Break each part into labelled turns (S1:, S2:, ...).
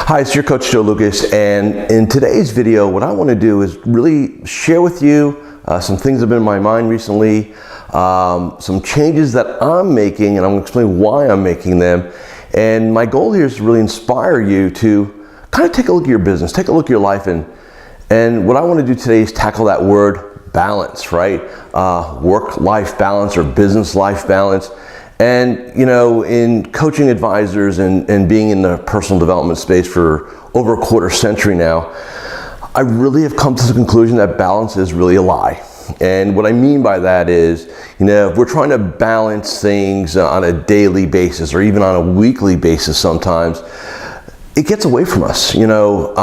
S1: Hi, it's your coach Joe Lukacs, and in today's video what I want to do is really share with you some things that have been in my mind recently, some changes that I'm making, and I'm going to explain why I'm making them. And my goal here is to really inspire you to kind of take a look at your business, take a look at your life, and what I want to do today is tackle that word balance, right? Work-life balance or business-life balance. And you know, in coaching advisors and being in the personal development space for over a quarter century now, I really have come to the conclusion that balance is really a lie. And what I mean by that is, you know, if we're trying to balance things on a daily basis or even on a weekly basis sometimes, it gets away from us. You know,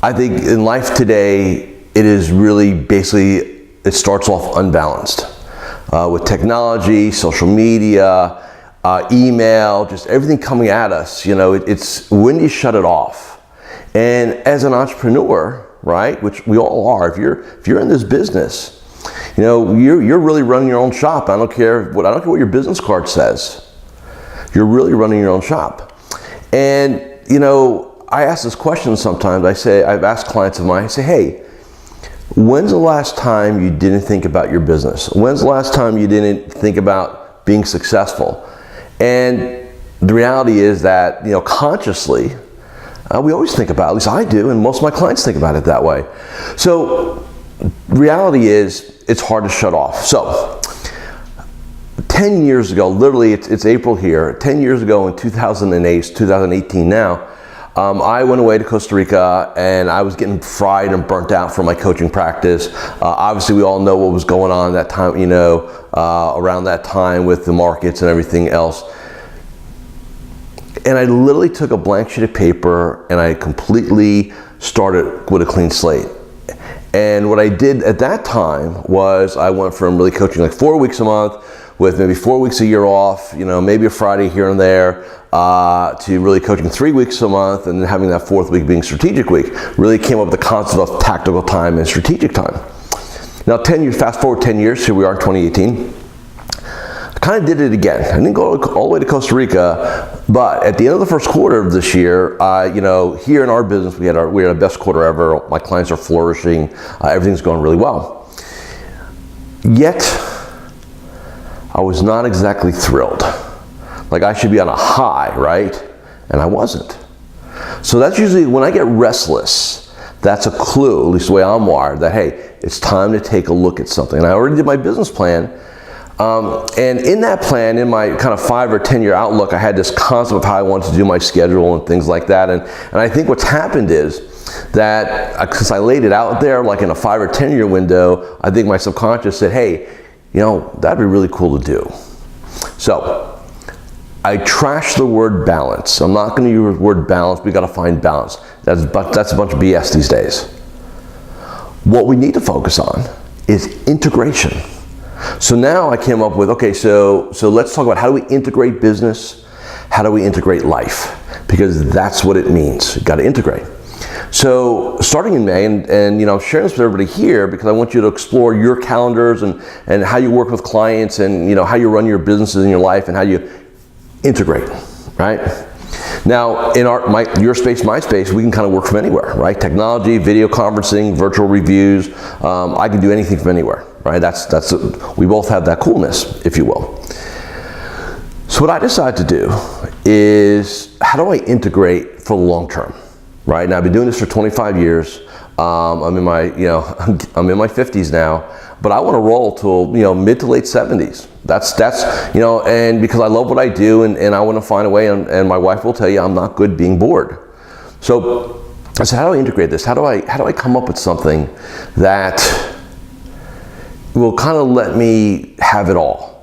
S1: I think in life today, it is really basically, it starts off unbalanced. With technology, social media, email, just everything coming at us, you know, it's when do you shut it off? And as an entrepreneur, right, which we all are, if you're in this business, you know, you're really running your own shop. I don't care what your business card says. You're really running your own shop. And you know, I ask this question sometimes. I've asked clients of mine, I say, hey, when's the last time you didn't think about your business? When's the last time you didn't think about being successful? And the reality is that, you know, consciously, we always think about it, at least I do, and most of my clients think about it that way. So reality is, it's hard to shut off. So 10 years ago, literally it's April here, 10 years ago in 2008, 2018 now, I went away to Costa Rica and I was getting fried and burnt out from my coaching practice. Obviously, we all know what was going on at that time, you know, around that time with the markets and everything else. And I literally took a blank sheet of paper and I completely started with a clean slate. And what I did at that time was I went from really coaching like 4 weeks a month with maybe 4 weeks a year off, you know, maybe a Friday here and there, to really coaching 3 weeks a month and then having that fourth week being strategic week. Really came up with the concept of tactical time and strategic time. Now fast forward 10 years, here we are in 2018. I kind of did it again. I didn't go all the way to Costa Rica, but at the end of the first quarter of this year, you know, here in our business, we had our best quarter ever. My clients are flourishing. Everything's going really well. Yet, I was not exactly thrilled. Like I should be on a high, right? And I wasn't. So that's usually when I get restless, that's a clue, at least the way I'm wired, that hey, it's time to take a look at something. And I already did my business plan. And in that plan, in my kind of 5 or 10 year outlook, I had this concept of how I wanted to do my schedule and things like that. And I think what's happened is that because I laid it out there like in a 5 or 10 year window, I think my subconscious said, hey, you know, that'd be really cool to do. So I trash the word balance. I'm not going to use the word balance. We got to find balance. That's a bunch of BS these days. What we need to focus on is integration. So now I came up with, okay, so let's talk about how do we integrate business? How do we integrate life? Because that's what it means. You've got to integrate. So starting in May, and you know, I'm sharing this with everybody here because I want you to explore your calendars and how you work with clients and you know how you run your businesses in your life and how you integrate, right? Now in your space, my space, we can kind of work from anywhere, right? Technology, video conferencing, virtual reviews. I can do anything from anywhere, right? We both have that coolness, if you will. So what I decided to do is how do I integrate for the long term? Right now, I've been doing this for 25 years. I'm in my 50s now, but I want to roll till mid to late 70s. That's you know, and because I love what I do, and I want to find a way. And my wife will tell you I'm not good being bored. So I said, how do I integrate this? How do I come up with something that will kind of let me have it all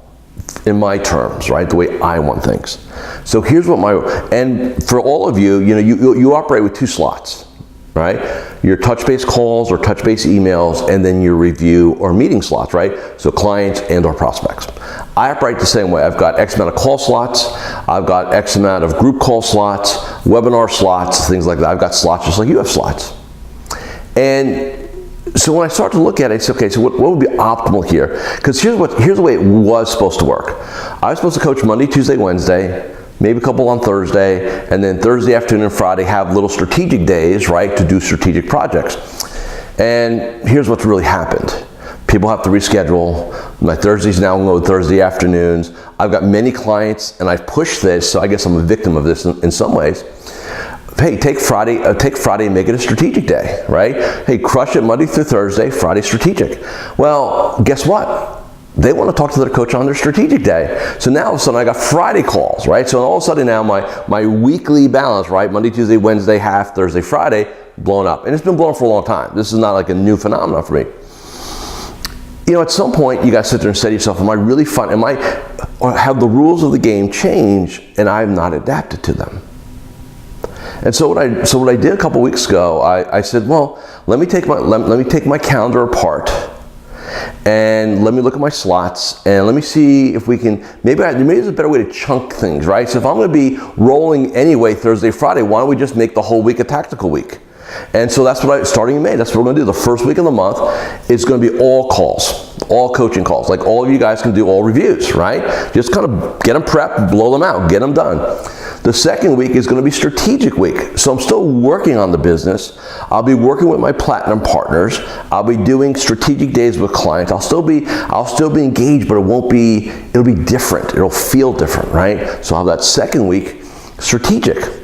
S1: in my terms, right? The way I want things. So here's what and for all of you, you know, you operate with 2 slots, right? Your touch base calls or touch base emails, and then your review or meeting slots, right? So clients and or prospects. I operate the same way. I've got X amount of call slots. I've got X amount of group call slots, webinar slots, things like that. I've got slots just like you have slots. And so when I start to look at it, I say, okay, so what would be optimal here? Because here's the way it was supposed to work. I was supposed to coach Monday, Tuesday, Wednesday, maybe a couple on Thursday, and then Thursday afternoon and Friday have little strategic days, right, to do strategic projects. And here's what's really happened. People have to reschedule. My Thursdays now go Thursday afternoons. I've got many clients, and I've pushed this, so I guess I'm a victim of this in some ways. Hey, take Friday and make it a strategic day, right? Hey, crush it Monday through Thursday, Friday strategic. Well, guess what? They want to talk to their coach on their strategic day. So now all of a sudden I got Friday calls, right? So all of a sudden now my weekly balance, right? Monday, Tuesday, Wednesday, half, Thursday, Friday, blown up. And it's been blown up for a long time. This is not like a new phenomenon for me. You know, at some point you got to sit there and say to yourself, or have the rules of the game changed and I've not adapted to them? And so what I did a couple weeks ago, I said, well, let me take my calendar apart, and let me look at my slots, and let me see if we can, maybe there's a better way to chunk things, right? So if I'm going to be rolling anyway Thursday, Friday, why don't we just make the whole week a tactical week? And so that's starting in May, that's what we're going to do. The first week of the month is going to be all calls, all coaching calls. Like all of you guys can do all reviews, right? Just kind of get them prepped, blow them out, get them done. The second week is going to be strategic week. So I'm still working on the business. I'll be working with my platinum partners. I'll be doing strategic days with clients. I'll still be engaged, but it'll be different. It'll feel different, right? So I'll have that second week strategic.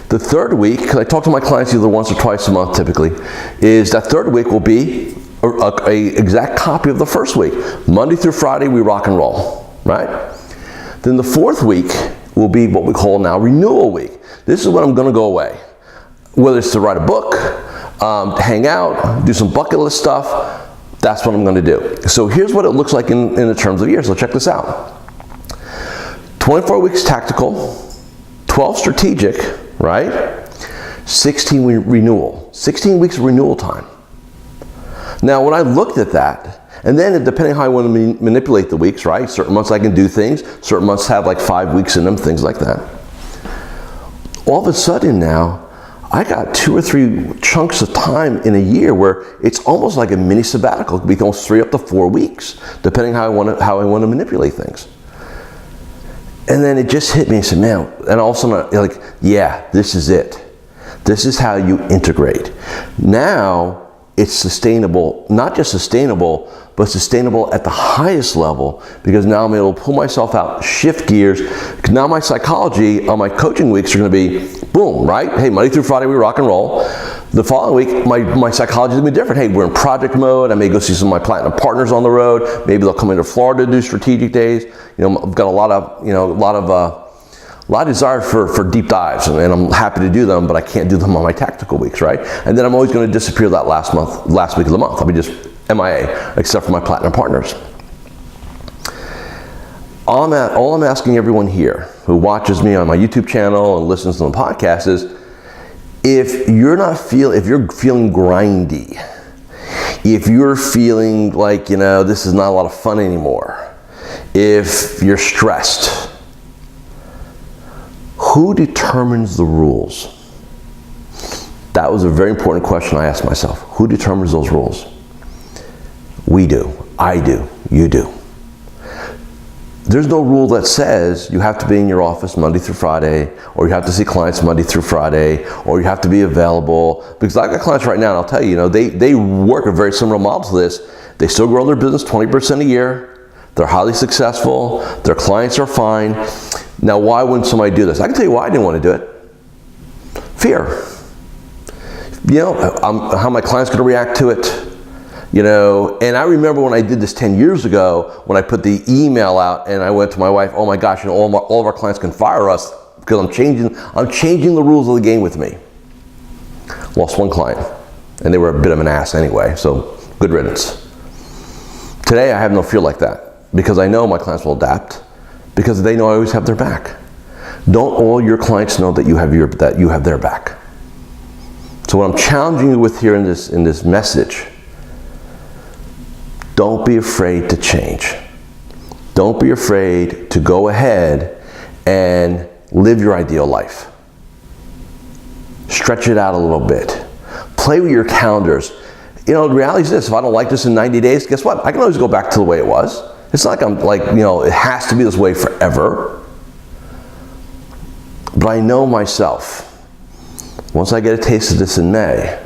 S1: The third week, because I talk to my clients either once or twice a month typically, is that third week will be a exact copy of the first week. Monday through Friday, we rock and roll, right? Then the fourth week will be what we call now renewal week. This is when I'm going to go away. Whether it's to write a book, hang out, do some bucket list stuff, that's what I'm going to do. So here's what it looks like in the terms of years. So check this out. 24 weeks tactical, 12 strategic, right? 16 renewal, 16 weeks of renewal time. Now when I looked at that, and then depending how I want to manipulate the weeks, right? Certain months I can do things, certain months have like 5 weeks in them, things like that. All of a sudden now, I got 2 or 3 chunks of time in a year where it's almost like a mini sabbatical. It could be almost 3 up to 4 weeks, depending how I want to manipulate things. And then it just hit me and said, man, and all of a sudden, like, yeah, this is it. This is how you integrate. Now, it's sustainable, not just sustainable, but sustainable at the highest level, because now I'm able to pull myself out, shift gears. Now my psychology on my coaching weeks are going to be, boom, right? Hey, Monday through Friday, we rock and roll. The following week, my psychology is going to be different. Hey, we're in project mode. I may go see some of my platinum partners on the road. Maybe they'll come into Florida to do strategic days. You know, I've got a lot of desire for deep dives, and I'm happy to do them, but I can't do them on my tactical weeks, right? And then I'm always going to disappear that last week of the month. I'll be just MIA, except for my platinum partners. All I'm asking everyone here who watches me on my YouTube channel and listens to the podcast is, if you're feeling grindy, if you're feeling like, this is not a lot of fun anymore, if you're stressed, who determines the rules? That was a very important question I asked myself. Who determines those rules? We do. I do. You do. There's no rule that says you have to be in your office Monday through Friday, or you have to see clients Monday through Friday, or you have to be available. Because I've got clients right now, and I'll tell you, they work a very similar model to this. They still grow their business 20% a year. They're highly successful. Their clients are fine. Now, why wouldn't somebody do this? I can tell you why I didn't want to do it. Fear. How my client's going to react to it. And I remember when I did this 10 years ago, when I put the email out and I went to my wife, oh my gosh, all of our clients can fire us because I'm changing the rules of the game with me. Lost one client, and they were a bit of an ass anyway, so good riddance. Today, I have no fear like that because I know my clients will adapt, because they know I always have their back. Don't all your clients know that you have their back? So what I'm challenging you with here in this message, don't be afraid to change. Don't be afraid to go ahead and live your ideal life. Stretch it out a little bit. Play with your calendars. The reality is this: if I don't like this in 90 days, guess what? I can always go back to the way it was. It's not like it has to be this way forever. But I know myself. Once I get a taste of this in May,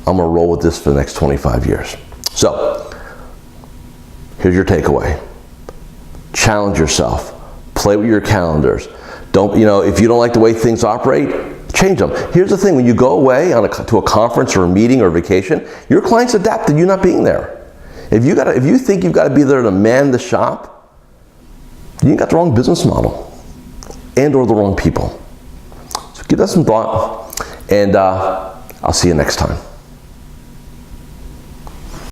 S1: I'm gonna roll with this for the next 25 years. So, here's your takeaway. Challenge yourself. Play with your calendars. Don't, if you don't like the way things operate, change them. Here's the thing, when you go away to a conference or a meeting or a vacation, your clients adapt to you not being there. If you think you've got to be there to man the shop, you got the wrong business model and or the wrong people. So give that some thought, and I'll see you next time.